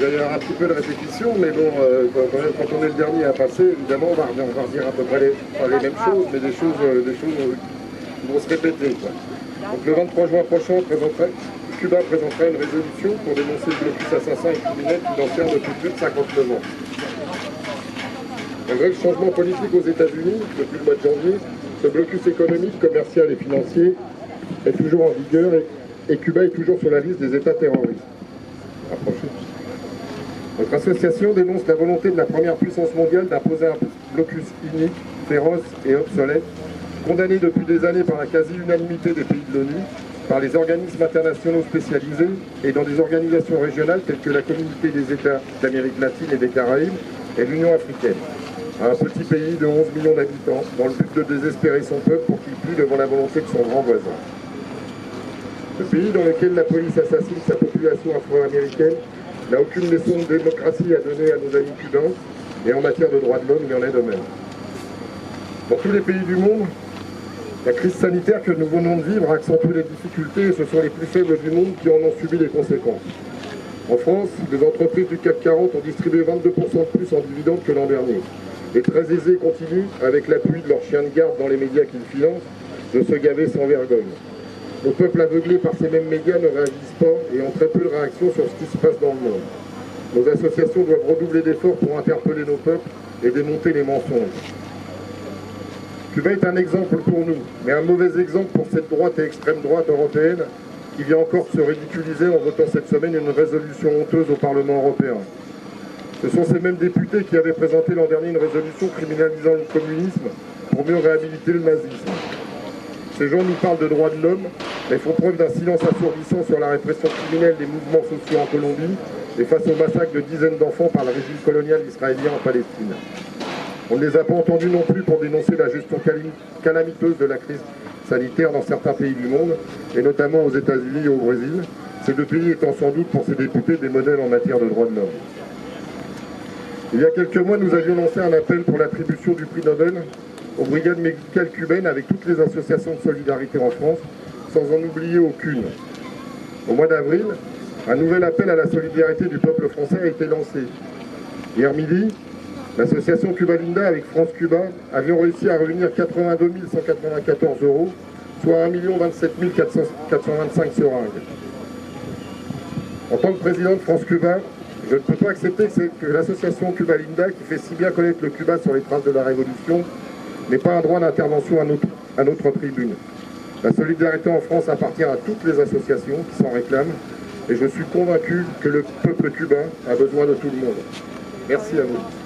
vous allez avoir un petit peu de répétition, mais bon, quand on est le dernier à passer, évidemment, on va redire à peu près pas les mêmes choses, mais des choses qui vont se répéter, quoi. Donc le 23 juin prochain, Cuba présentera une résolution pour dénoncer le blocus assassin et criminel financier depuis plus de 59 ans. Malgré le changement politique aux États-Unis depuis le mois de janvier, ce blocus économique, commercial et financier est toujours en vigueur et Cuba est toujours sur la liste des États terroristes. Approchez. Notre association dénonce la volonté de la première puissance mondiale d'imposer un blocus unique, féroce et obsolète, condamné depuis des années par la quasi-unanimité des pays de l'ONU, par les organismes internationaux spécialisés et dans des organisations régionales telles que la Communauté des États d'Amérique latine et des Caraïbes et l'Union africaine, un petit pays de 11 millions d'habitants, dans le but de désespérer son peuple pour qu'il plie devant la volonté de son grand voisin. Ce pays dans lequel la police assassine sa population afro-américaine n'a aucune leçon de démocratie à donner à nos amis cubains, et en matière de droits de l'homme, il y en est de même. Dans tous les pays du monde, la crise sanitaire que nous venons de vivre a accentué les difficultés et ce sont les plus faibles du monde qui en ont subi les conséquences. En France, les entreprises du CAC 40 ont distribué 22% de plus en dividendes que l'an dernier. Les très aisés continuent, avec l'appui de leurs chiens de garde dans les médias qu'ils financent, de se gaver sans vergogne. Nos peuples aveuglés par ces mêmes médias ne réagissent pas et ont très peu de réactions sur ce qui se passe dans le monde. Nos associations doivent redoubler d'efforts pour interpeller nos peuples et démonter les mensonges. Cuba est un exemple pour nous, mais un mauvais exemple pour cette droite et extrême droite européenne qui vient encore se ridiculiser en votant cette semaine une résolution honteuse au Parlement européen. Ce sont ces mêmes députés qui avaient présenté l'an dernier une résolution criminalisant le communisme pour mieux réhabiliter le nazisme. Ces gens nous parlent de droits de l'homme, mais font preuve d'un silence assourdissant sur la répression criminelle des mouvements sociaux en Colombie et face au massacre de dizaines d'enfants par le régime colonial israélien en Palestine. On ne les a pas entendus non plus pour dénoncer la gestion calamiteuse de la crise sanitaire dans certains pays du monde, et notamment aux États-Unis et au Brésil, ces deux pays étant sans doute pour ces députés des modèles en matière de droits de l'homme. Il y a quelques mois, nous avions lancé un appel pour l'attribution du prix Nobel aux brigades médicales cubaines avec toutes les associations de solidarité en France, sans en oublier aucune. Au mois d'avril, un nouvel appel à la solidarité du peuple français a été lancé. Hier midi, l'association Cuba Linda avec France Cuba avions réussi à réunir 82 194 €, soit 1 027 425 seringues. En tant que président de France Cuba, je ne peux pas accepter que l'association Cuba Linda, qui fait si bien connaître le Cuba sur les traces de la Révolution, n'ait pas un droit d'intervention à notre tribune. La solidarité en France appartient à toutes les associations qui s'en réclament, et je suis convaincu que le peuple cubain a besoin de tout le monde. Merci à vous.